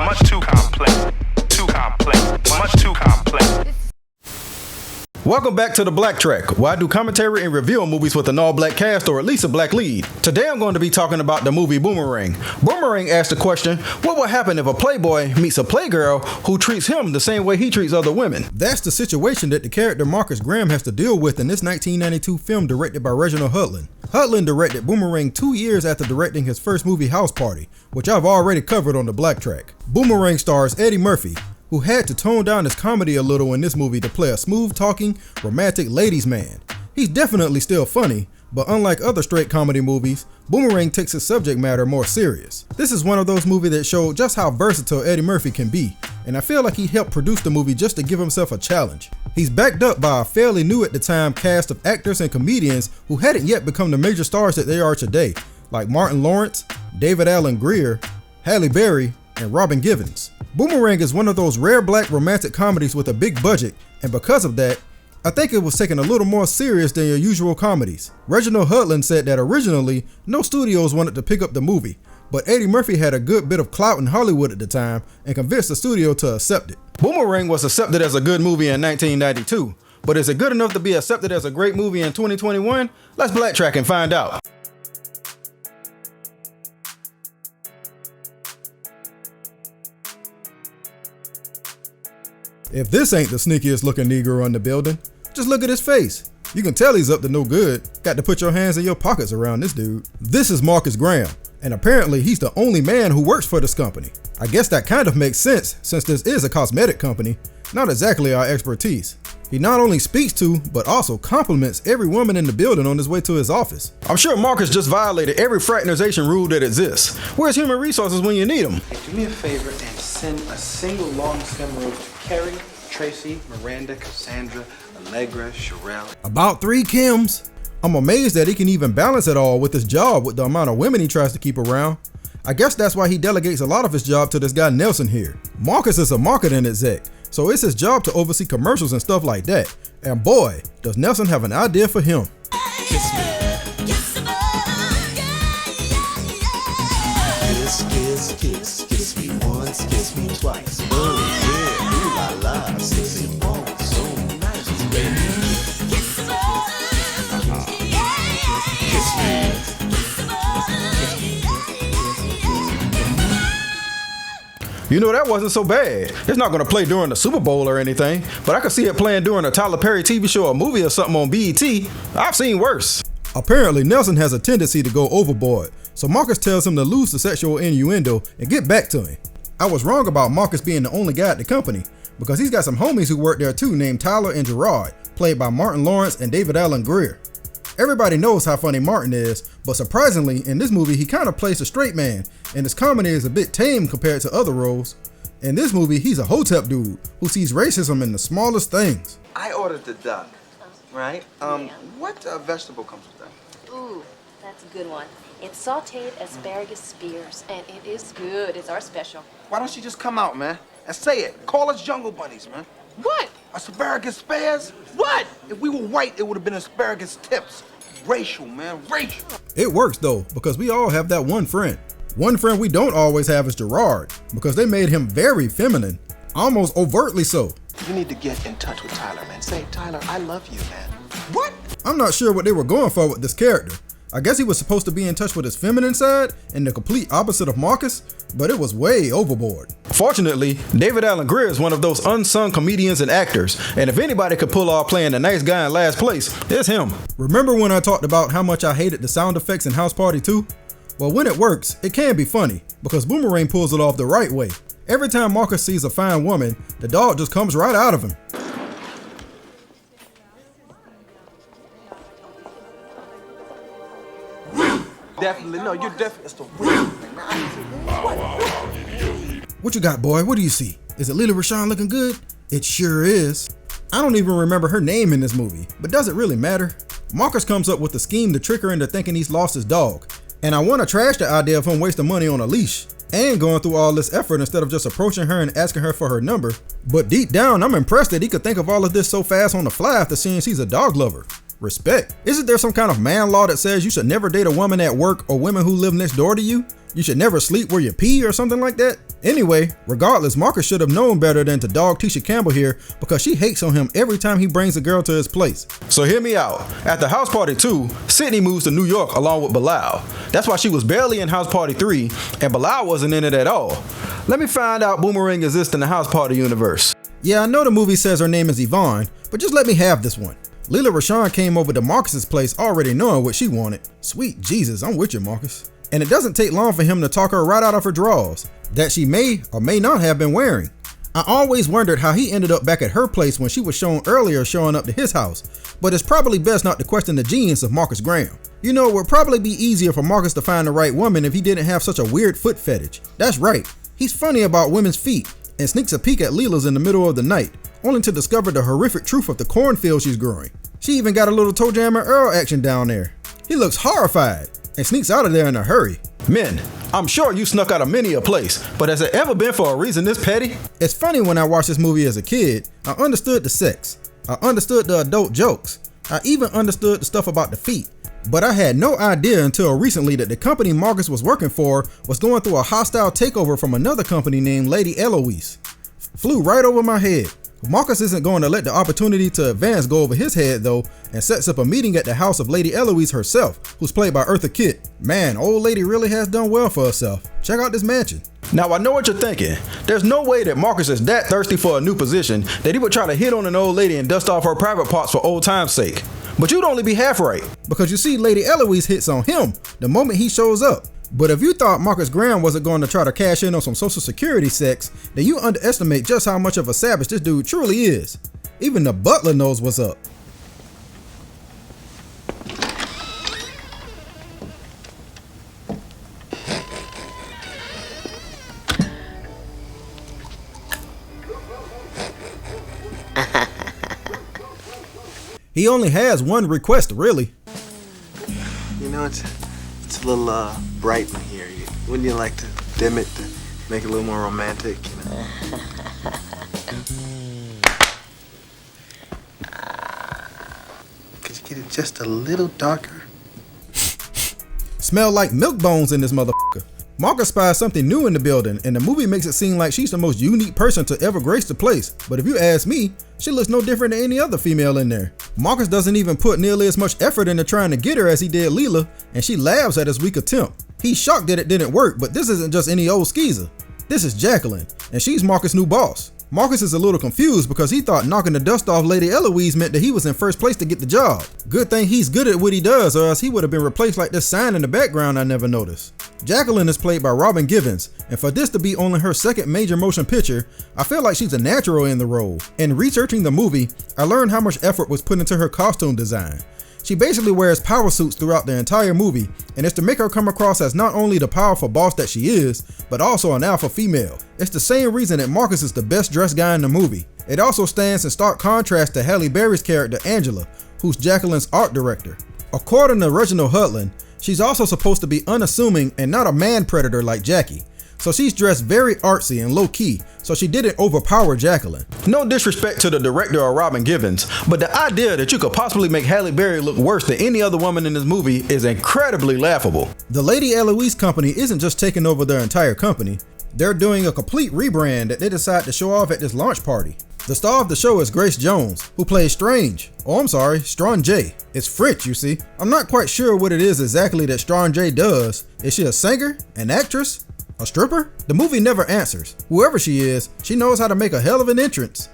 much too complex. Too complex. Much too complex. Welcome back to the BlackTrack, where I do commentary and review on movies with an all-black cast or at least a black lead. Today I'm going to be talking about the movie Boomerang. Boomerang asked the question, what would happen if a playboy meets a playgirl who treats him the same way he treats other women? That's the situation that the character Marcus Graham has to deal with in this 1992 film directed by Reginald Hudlin. Hudlin directed Boomerang 2 years after directing his first movie House Party, which I've already covered on the BlackTrack. Boomerang stars Eddie Murphy, who had to tone down his comedy a little in this movie to play a smooth-talking, romantic ladies' man. He's definitely still funny, but unlike other straight comedy movies, Boomerang takes his subject matter more serious. This is one of those movies that showed just how versatile Eddie Murphy can be, and I feel like he helped produce the movie just to give himself a challenge. He's backed up by a fairly new at the time cast of actors and comedians who hadn't yet become the major stars that they are today, like Martin Lawrence, David Alan Grier, Halle Berry, and Robin Givens. Boomerang is one of those rare black romantic comedies with a big budget, and because of that, I think it was taken a little more serious than your usual comedies. Reginald Hudlin said that originally, no studios wanted to pick up the movie, but Eddie Murphy had a good bit of clout in Hollywood at the time and convinced the studio to accept it. Boomerang was accepted as a good movie in 1992, but is it good enough to be accepted as a great movie in 2021? Let's BlackTrack and find out. If this ain't the sneakiest looking Negro in the building, just look at his face. You can tell he's up to no good. Got to put your hands in your pockets around this dude. This is Marcus Graham, and apparently he's the only man who works for this company. I guess that kind of makes sense since this is a cosmetic company, not exactly our expertise. He not only speaks to, but also compliments every woman in the building on his way to his office. I'm sure Marcus just violated every fraternization rule that exists. Where's human resources when you need them? Hey, do me a favor and send a single long stem rose to Carrie, Tracy, Miranda, Cassandra, Allegra, Sherelle. About 3 Kims. I'm amazed that he can even balance it all with his job with the amount of women he tries to keep around. I guess that's why he delegates a lot of his job to this guy Nelson here. Marcus is a marketing exec, so it's his job to oversee commercials and stuff like that. And boy, does Nelson have an idea for him. Kiss me. Kiss me once, kiss me twice. Oh yeah, ooh la la, sexy bones, so nice, baby. Kiss me. You know, that wasn't so bad. It's not gonna play during the Super Bowl or anything, but I could see it playing during a Tyler Perry TV show or movie or something on BET. I've seen worse. Apparently, Nelson has a tendency to go overboard, so Marcus tells him to lose the sexual innuendo and get back to him. I was wrong about Marcus being the only guy at the company, because he's got some homies who work there too named Tyler and Gerard, played by Martin Lawrence and David Alan Grier. Everybody knows how funny Martin is, but surprisingly, in this movie he kind of plays a straight man, and his comedy is a bit tame compared to other roles. In this movie, he's a hotep dude who sees racism in the smallest things. I ordered the duck, right? What vegetable comes with that? Ooh, that's a good one. It's sauteed asparagus spears, and it is good. It's our special. Why don't you just come out, man, and say it? Call us Jungle Bunnies, man. What? Asparagus spears? What? If we were white, it would have been asparagus tips. Racial, man, racial. It works though, because we all have that one friend. One friend we don't always have is Gerard, because they made him very feminine, almost overtly so. You need to get in touch with Tyler, man. Say, Tyler, I love you, man. What? I'm not sure what they were going for with this character. I guess he was supposed to be in touch with his feminine side and the complete opposite of Marcus, but it was way overboard. Fortunately, David Alan Grier is one of those unsung comedians and actors, and if anybody could pull off playing the nice guy in last place, it's him. Remember when I talked about how much I hated the sound effects in House Party 2? Well, when it works, it can be funny, because Boomerang pulls it off the right way. Every time Marcus sees a fine woman, the dog just comes right out of him. Definitely, no, you're definitely, it's the real thing. What you got, boy? What do you see? Is it Lily Rashawn looking good? It sure is. I don't even remember her name in this movie, but does it really matter? Marcus comes up with a scheme to trick her into thinking he's lost his dog, and I want to trash the idea of him wasting money on a leash and going through all this effort instead of just approaching her and asking her for her number. But deep down, I'm impressed that he could think of all of this so fast on the fly after seeing she's a dog lover. Respect. Isn't there some kind of man law that says you should never date a woman at work or women who live next door to you? You should never sleep where you pee or something like that? Anyway, regardless, Marcus should have known better than to dog Tisha Campbell here because she hates on him every time he brings a girl to his place. So hear me out. At the house party 2, Sydney moves to New York along with Bilal. That's why she was barely in house party 3 and Bilal wasn't in it at all. Let me find out Boomerang exists in the house party universe. Yeah, I know the movie says her name is Yvonne, but just let me have this one. Leela Rashawn came over to Marcus's place already knowing what she wanted. Sweet Jesus, I'm with you, Marcus. And it doesn't take long for him to talk her right out of her drawers that she may or may not have been wearing. I always wondered how he ended up back at her place when she was shown earlier showing up to his house, but it's probably best not to question the genius of Marcus Graham. You know, it would probably be easier for Marcus to find the right woman if he didn't have such a weird foot fetish. That's right, he's funny about women's feet and sneaks a peek at Leela's in the middle of the night, only to discover the horrific truth of the cornfield she's growing. She even got a little toe jam and Earl action down there. He looks horrified and sneaks out of there in a hurry. Men, I'm sure you snuck out of many a place, but has it ever been for a reason this petty? It's funny, when I watched this movie as a kid, I understood the sex, I understood the adult jokes, I even understood the stuff about the feet, but I had no idea until recently that the company Marcus was working for was going through a hostile takeover from another company named Lady Eloise. Flew right over my head. Marcus isn't going to let the opportunity to advance go over his head though, and sets up a meeting at the house of Lady Eloise herself, who's played by Eartha Kitt. Man, old lady really has done well for herself. Check out this mansion. Now I know what you're thinking. There's no way that Marcus is that thirsty for a new position that he would try to hit on an old lady and dust off her private parts for old time's sake. But you'd only be half right, because you see Lady Eloise hits on him the moment he shows up. But if you thought Marcus Graham wasn't going to try to cash in on some social security sex, then you underestimate just how much of a savage this dude truly is. Even the butler knows what's up. He only has one request, really. You know, it's a little bright in here. Wouldn't you like to dim it to make it a little more romantic, you know? Could you get it just a little darker? Smell like milk bones in this motherfucker. Marcus spies something new in the building, and the movie makes it seem like she's the most unique person to ever grace the place. But if you ask me, she looks no different than any other female in there. Marcus doesn't even put nearly as much effort into trying to get her as he did Leela, and she laughs at his weak attempt. He's shocked that it didn't work, but this isn't just any old skeezer. This is Jacqueline, and she's Marcus' new boss. Marcus is a little confused because he thought knocking the dust off Lady Eloise meant that he was in first place to get the job. Good thing he's good at what he does, or else he would have been replaced like this sign in the background I never noticed. Jacqueline is played by Robin Givens, and for this to be only her second major motion picture, I feel like she's a natural in the role. In researching the movie, I learned how much effort was put into her costume design. She basically wears power suits throughout the entire movie, and it's to make her come across as not only the powerful boss that she is, but also an alpha female. It's the same reason that Marcus is the best dressed guy in the movie. It also stands in stark contrast to Halle Berry's character Angela, who's Jacqueline's art director. According to Reginald Hudlin, she's also supposed to be unassuming and not a man predator like Jackie. So she's dressed very artsy and low-key, so she didn't overpower Jacqueline. No disrespect to the director or Robin Givens, but the idea that you could possibly make Halle Berry look worse than any other woman in this movie is incredibly laughable. The Lady Eloise company isn't just taking over their entire company, they're doing a complete rebrand that they decide to show off at this launch party. The star of the show is Grace Jones, who plays Strange. Strange. It's French, you see. I'm not quite sure what it is exactly that Strange does. Is she a singer? An actress? A stripper? The movie never answers. Whoever she is, she knows how to make a hell of an entrance.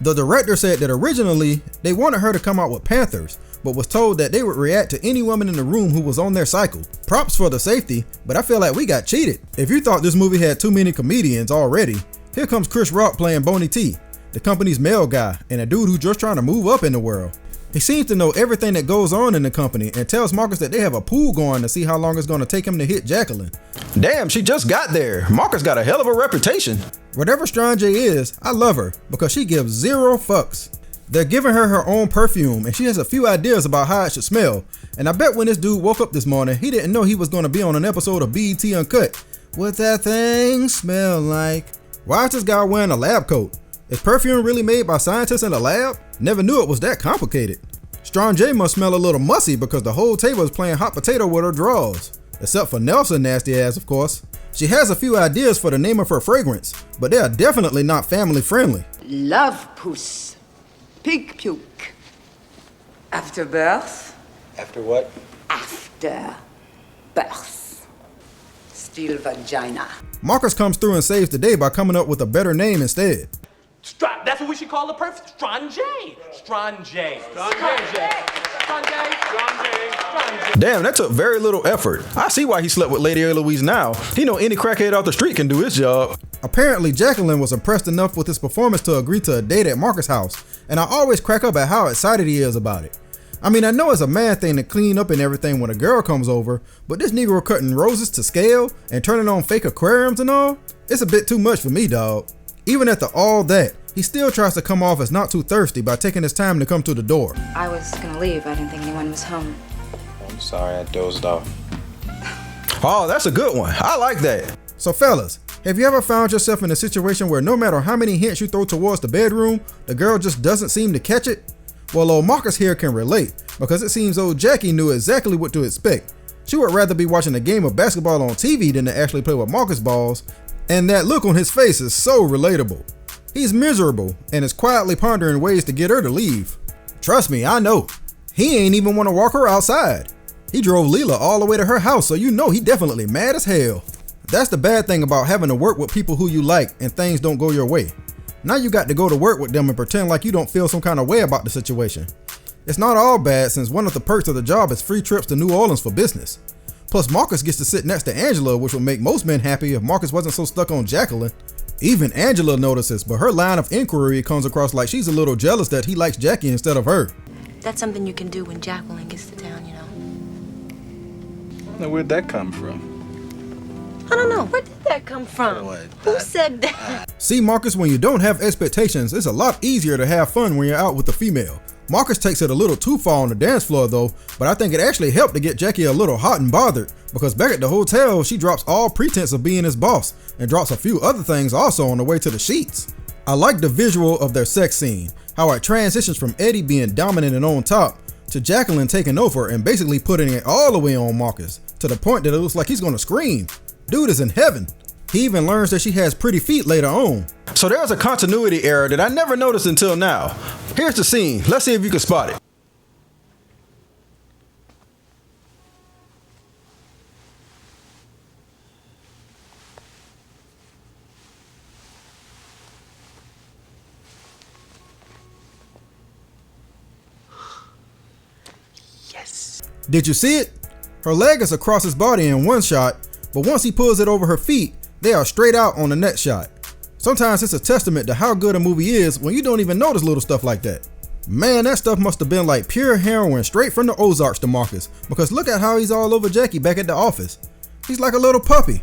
The director said that originally they wanted her to come out with panthers, but was told that they would react to any woman in the room who was on their cycle. Props for the safety, but I feel like we got cheated. If you thought this movie had too many comedians already, here comes Chris Rock playing Boney T, the company's male guy and a dude who's just trying to move up in the world. He seems to know everything that goes on in the company and tells Marcus that they have a pool going to see how long it's going to take him to hit Jacqueline. Damn, she just got there. Marcus got a hell of a reputation. Whatever Strange is, I love her because she gives zero fucks. They're giving her her own perfume and she has a few ideas about how it should smell. And I bet when this dude woke up this morning, he didn't know he was going to be on an episode of BET Uncut. What that thing smell like? Why is this guy wearing a lab coat? Is perfume really made by scientists in a lab? Never knew it was that complicated. Strange must smell a little mussy because the whole table is playing hot potato with her drawers. Except for Nelson nasty ass, of course. She has a few ideas for the name of her fragrance, but they are definitely not family friendly. Love puss. Pig puke. After birth? After what? After birth. Still vagina. Marcus comes through and saves the day by coming up with a better name instead. That's what we should call the perfect Strange. Damn, that took very little effort. I see why he slept with Lady Eloise now. He know any crackhead off the street can do his job. Apparently, Jacqueline was impressed enough with his performance to agree to a date at Marcus' house, and I always crack up at how excited he is about it. I mean, I know it's a man thing to clean up and everything when a girl comes over, but this Negro cutting roses to scale and turning on fake aquariums and all, it's a bit too much for me, dawg. Even after all that, he still tries to come off as not too thirsty by taking his time to come to the door. I was gonna leave. I didn't think anyone was home. I'm sorry, I dozed off. Oh, that's a good one. I like that. So fellas, have you ever found yourself in a situation where no matter how many hints you throw towards the bedroom, the girl just doesn't seem to catch it? Well, old Marcus here can relate, because it seems old Jackie knew exactly what to expect. She would rather be watching a game of basketball on TV than to actually play with Marcus balls, and that look on his face is so relatable. He's miserable and is quietly pondering ways to get her to leave. Trust me, I know. He ain't even want to walk her outside. He drove Leela all the way to her house, so you know he definitely mad as hell. That's the bad thing about having to work with people who you like and things don't go your way. Now you got to go to work with them and pretend like you don't feel some kind of way about the situation. It's not all bad since one of the perks of the job is free trips to New Orleans for business. Plus Marcus gets to sit next to Angela, which would make most men happy if Marcus wasn't so stuck on Jacqueline. Even Angela notices, but her line of inquiry comes across like she's a little jealous that he likes Jackie instead of her. That's something you can do when Jacqueline gets to town, you know. Now, where'd that come from? I don't know. Where did that come from? Who said that? See, Marcus, when you don't have expectations, it's a lot easier to have fun when you're out with the female. Marcus takes it a little too far on the dance floor though, but I think it actually helped to get Jackie a little hot and bothered, because back at the hotel, she drops all pretense of being his boss and drops a few other things also on the way to the sheets. I like the visual of their sex scene, how it transitions from Eddie being dominant and on top to Jacqueline taking over and basically putting it all the way on Marcus, to the point that it looks like he's gonna scream. Dude is in heaven. He even learns that she has pretty feet later on. So there's a continuity error that I never noticed until now. Here's the scene. Let's see if you can spot it. Yes. Did you see it? Her leg is across his body in one shot, but once he pulls it over her feet, they are straight out on the next shot. Sometimes it's a testament to how good a movie is when you don't even notice little stuff like that. Man, that stuff must have been like pure heroin straight from the Ozarks to Marcus, because look at how he's all over Jackie back at the office. He's like a little puppy.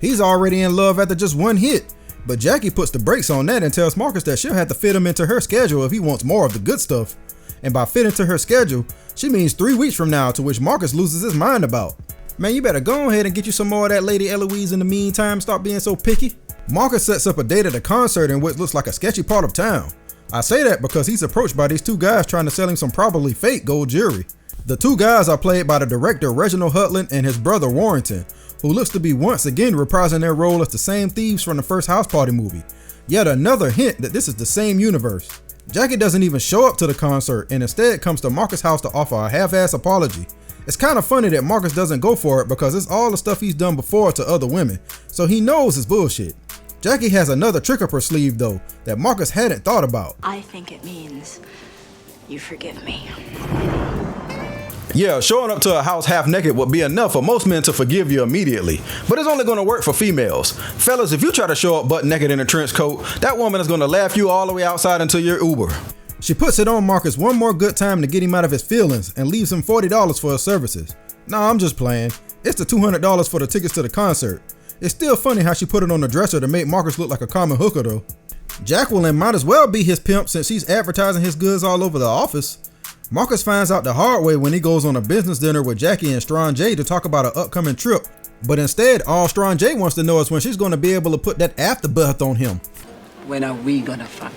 He's already in love after just one hit, but Jackie puts the brakes on that and tells Marcus that she'll have to fit him into her schedule if he wants more of the good stuff. And by fit into her schedule, she means 3 weeks from now, to which Marcus loses his mind about. Man, you better go ahead and get you some more of that Lady Eloise in the meantime. Stop being so picky. Marcus sets up a date at a concert in what looks like a sketchy part of town. I say that because he's approached by these two guys trying to sell him some probably fake gold jewelry. The two guys are played by the director Reginald Hutland and his brother Warrington, who looks to be once again reprising their role as the same thieves from the first House Party movie. Yet another hint that this is the same universe. Jackie doesn't even show up to the concert and instead comes to Marcus' house to offer a half-ass apology. It's kind of funny that Marcus doesn't go for it because it's all the stuff he's done before to other women, so he knows it's bullshit. Jackie has another trick up her sleeve though that Marcus hadn't thought about. I think it means you forgive me. Yeah, showing up to a house half naked would be enough for most men to forgive you immediately, but it's only going to work for females. Fellas, if you try to show up butt naked in a trench coat, that woman is going to laugh you all the way outside until your Uber. She puts it on Marcus one more good time to get him out of his feelings and leaves him $40 for his services. Nah, I'm just playing. It's the $200 for the tickets to the concert. It's still funny how she put it on the dresser to make Marcus look like a common hooker though. Jacqueline might as well be his pimp since she's advertising his goods all over the office. Marcus finds out the hard way when he goes on a business dinner with Jackie and Strong J to talk about an upcoming trip. But instead, all Strong J wants to know is when she's going to be able to put that afterbirth on him. When are we gonna fuck?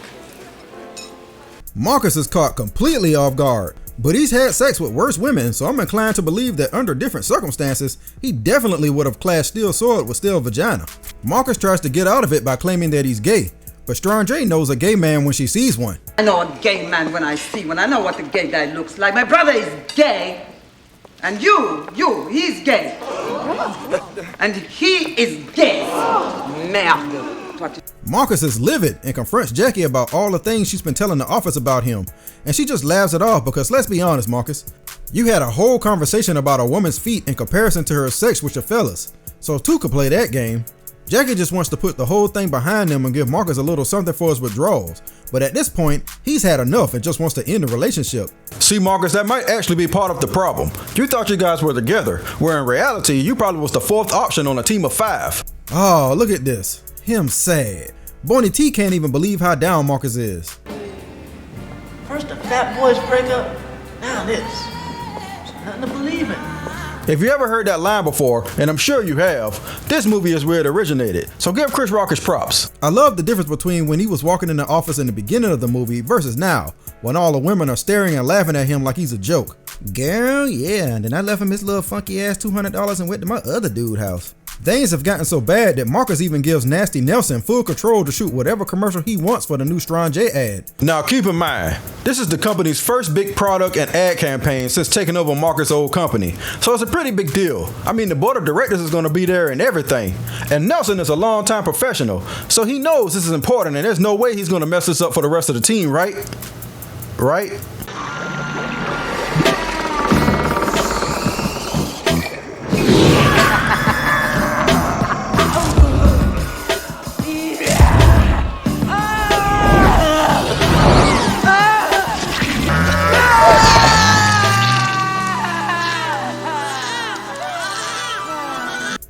Marcus is caught completely off guard, but he's had sex with worse women, so I'm inclined to believe that under different circumstances, he definitely would have clashed steel sword with steel vagina. Marcus tries to get out of it by claiming that he's gay, but Strong J knows a gay man when she sees one. I know a gay man when I see one. I know what the gay guy looks like. My brother is gay. And he's gay. And he is gay. Merde. Marcus is livid and confronts Jackie about all the things she's been telling the office about him, and she just laughs it off because let's be honest, Marcus, you had a whole conversation about a woman's feet in comparison to her sex with your fellas, so two could play that game. Jackie just wants to put the whole thing behind him and give Marcus a little something for his withdrawals, but at this point, he's had enough and just wants to end the relationship. See, Marcus, that might actually be part of the problem. You thought you guys were together, where in reality, you probably was the fourth option on a team of 5. Oh, look at this. Him sad. Bonnie T can't even believe how down Marcus is. First the fat boys break up, now this. It's nothing to believe in. If you ever heard that line before, and I'm sure you have, this movie is where it originated, so give Chris Rock his props. I love the difference between when he was walking in the office in the beginning of the movie versus now, when all the women are staring and laughing at him like he's a joke. Girl, yeah, and then I left him his little funky ass $200 and went to my other dude house. Things have gotten so bad that Marcus even gives Nasty Nelson full control to shoot whatever commercial he wants for the new Strong J ad. Now keep in mind, this is the company's first big product and ad campaign since taking over Marcus' old company, so it's a pretty big deal. I mean, the board of directors is going to be there and everything, and Nelson is a long-time professional, so he knows this is important and there's no way he's going to mess this up for the rest of the team, right? Right?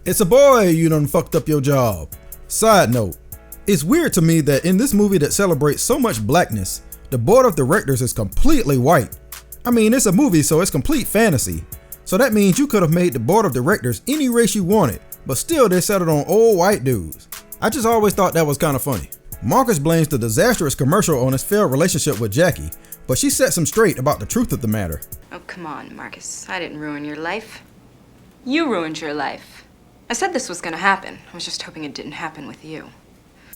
It's a boy, you done fucked up your job. Side note, it's weird to me that in this movie that celebrates so much blackness, the board of directors is completely white. I mean, it's a movie, so it's complete fantasy. So that means you could have made the board of directors any race you wanted, but still they settled on old white dudes. I just always thought that was kind of funny. Marcus blames the disastrous commercial on his failed relationship with Jackie, but she sets him straight about the truth of the matter. Oh, come on, Marcus. I didn't ruin your life. You ruined your life. I said this was gonna happen. I was just hoping it didn't happen with you.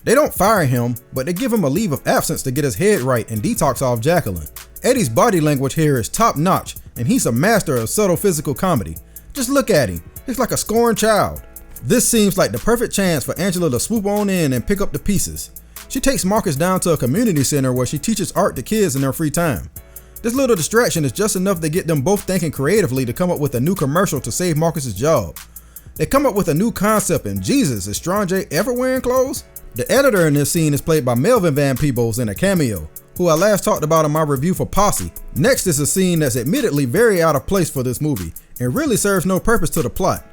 They don't fire him, but they give him a leave of absence to get his head right and detox off Jacqueline. Eddie's body language here is top notch, and he's a master of subtle physical comedy. Just look at him. He's like a scorned child. This seems like the perfect chance for Angela to swoop on in and pick up the pieces. She takes Marcus down to a community center where she teaches art to kids in their free time. This little distraction is just enough to get them both thinking creatively to come up with a new commercial to save Marcus's job. They come up with a new concept, and Jesus, is Strong J ever wearing clothes? The editor in this scene is played by Melvin Van Peebles in a cameo, who I last talked about in my review for Posse. Next is a scene that's admittedly very out of place for this movie, and really serves no purpose to the plot.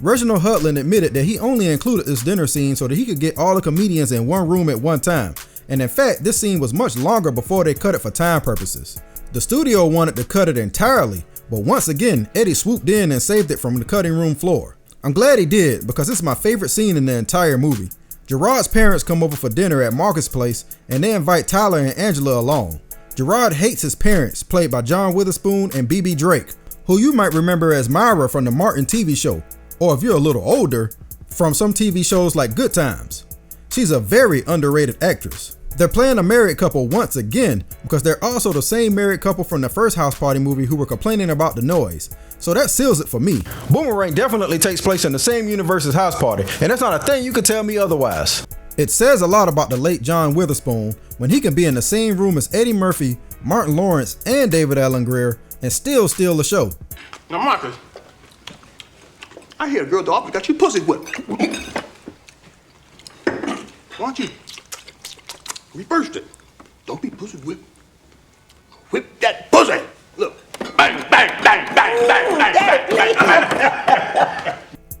Reginald Hudlin admitted that he only included this dinner scene so that he could get all the comedians in one room at one time, and in fact this scene was much longer before they cut it for time purposes. The studio wanted to cut it entirely, but once again Eddie swooped in and saved it from the cutting room floor. I'm glad he did, because it's my favorite scene in the entire movie. Gerard's parents come over for dinner at Marcus' place, and they invite Tyler and Angela along. Gerard hates his parents, played by John Witherspoon and BB Drake, who you might remember as Myra from the Martin TV show, or if you're a little older, from some TV shows like Good Times. She's a very underrated actress. They're playing a married couple once again, because they're also the same married couple from the first House Party movie who were complaining about the noise. So that seals it for me. Boomerang definitely takes place in the same universe as House Party, and that's not a thing you could tell me otherwise. It says a lot about the late John Witherspoon when he can be in the same room as Eddie Murphy, Martin Lawrence, and David Alan Grier and still steal the show. Now, Marcus, I hear a girl dog got you pussy whipped. Why don't you reverse it? Don't be pussy whipped.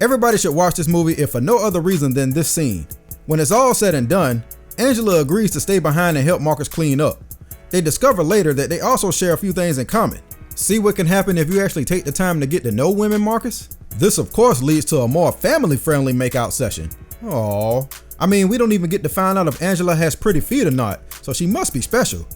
Everybody should watch this movie if for no other reason than this scene. When it's all said and done, Angela agrees to stay behind and help Marcus clean up. They discover later that they also share a few things in common. See what can happen if you actually take the time to get to know women, Marcus? This of course leads to a more family-friendly makeout session. Aww. I mean, we don't even get to find out if Angela has pretty feet or not, so she must be special.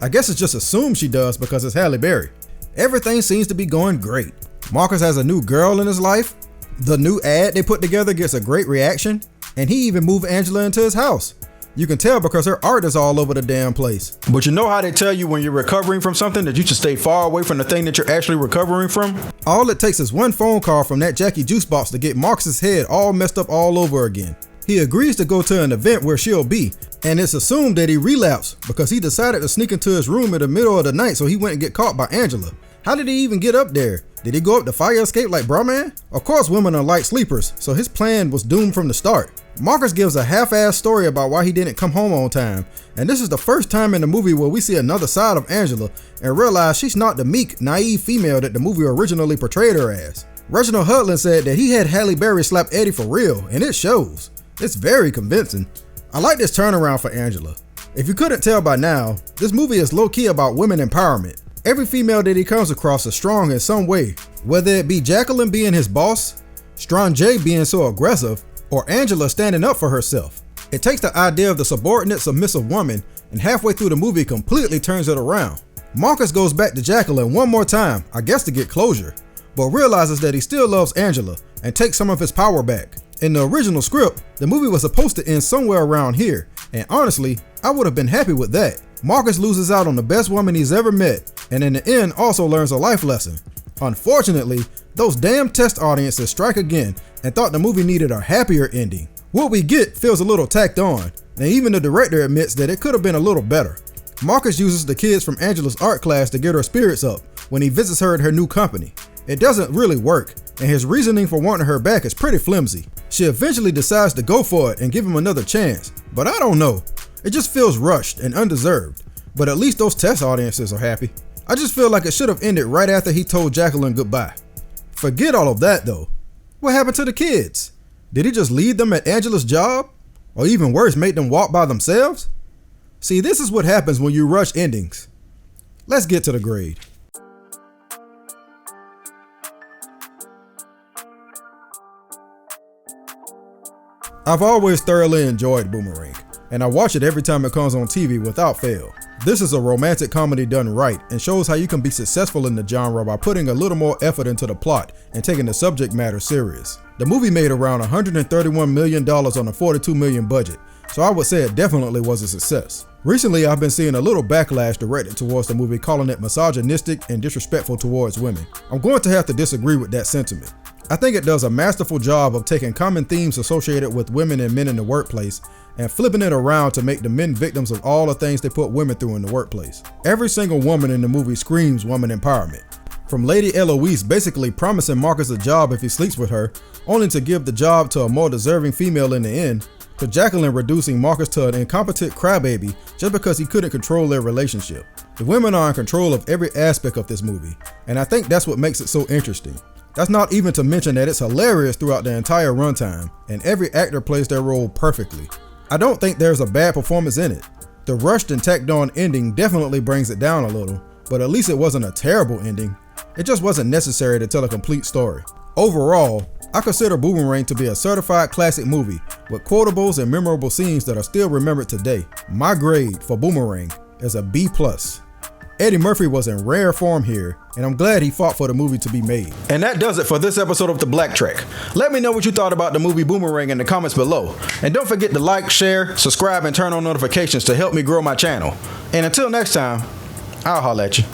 I guess it's just assumed she does because it's Halle Berry. Everything seems to be going great. Marcus has a new girl in his life. The new ad they put together gets a great reaction, and he even moved Angela into his house. You can tell because her art is all over the damn place. But you know how they tell you when you're recovering from something that you should stay far away from the thing that you're actually recovering from? All it takes is one phone call from that Jackie juice box to get Marcus's head all messed up all over again. He agrees to go to an event where she'll be, and it's assumed that he relapsed because he decided to sneak into his room in the middle of the night so he wouldn't get caught by Angela. How did he even get up there? Did he go up the fire escape like Brahman? Of course women are light sleepers, so his plan was doomed from the start. Marcus gives a half-assed story about why he didn't come home on time, and this is the first time in the movie where we see another side of Angela and realize she's not the meek, naive female that the movie originally portrayed her as. Reginald Hudlin said that he had Halle Berry slap Eddie for real, and it shows. It's very convincing. I like this turnaround for Angela. If you couldn't tell by now, this movie is low-key about women empowerment. Every female that he comes across is strong in some way, whether it be Jacqueline being his boss, Strange being so aggressive, or Angela standing up for herself. It takes the idea of the subordinate, submissive woman, and halfway through the movie completely turns it around. Marcus goes back to Jacqueline one more time, I guess to get closure, but realizes that he still loves Angela and takes some of his power back. In the original script, the movie was supposed to end somewhere around here, and honestly, I would have been happy with that. Marcus loses out on the best woman he's ever met, and in the end also learns a life lesson. Unfortunately, those damn test audiences strike again and thought the movie needed a happier ending. What we get feels a little tacked on, and even the director admits that it could have been a little better. Marcus uses the kids from Angela's art class to get her spirits up when he visits her at her new company. It doesn't really work, and his reasoning for wanting her back is pretty flimsy. She eventually decides to go for it and give him another chance, but I don't know. It just feels rushed and undeserved, but at least those test audiences are happy. I just feel like it should have ended right after he told Jacqueline goodbye. Forget all of that though. What happened to the kids? Did he just leave them at Angela's job? Or even worse, make them walk by themselves? See, this is what happens when you rush endings. Let's get to the grade. I've always thoroughly enjoyed Boomerang, and I watch it every time it comes on TV without fail. This is a romantic comedy done right and shows how you can be successful in the genre by putting a little more effort into the plot and taking the subject matter serious. The movie made around $131 million on a $42 million budget, so I would say it definitely was a success. Recently, I've been seeing a little backlash directed towards the movie, calling it misogynistic and disrespectful towards women. I'm going to have to disagree with that sentiment. I think it does a masterful job of taking common themes associated with women and men in the workplace and flipping it around to make the men victims of all the things they put women through in the workplace. Every single woman in the movie screams woman empowerment. From Lady Eloise basically promising Marcus a job if he sleeps with her, only to give the job to a more deserving female in the end, to Jacqueline reducing Marcus to an incompetent crybaby just because he couldn't control their relationship. The women are in control of every aspect of this movie, and I think that's what makes it so interesting. That's not even to mention that it's hilarious throughout the entire runtime, and every actor plays their role perfectly. I don't think there's a bad performance in it. The rushed and tacked on ending definitely brings it down a little, but at least it wasn't a terrible ending. It just wasn't necessary to tell a complete story. Overall, I consider Boomerang to be a certified classic movie with quotables and memorable scenes that are still remembered today. My grade for Boomerang is a B+. Eddie Murphy was in rare form here, and I'm glad he fought for the movie to be made. And that does it for this episode of The Black Track. Let me know what you thought about the movie Boomerang in the comments below. And don't forget to like, share, subscribe, and turn on notifications to help me grow my channel. And until next time, I'll holler at you.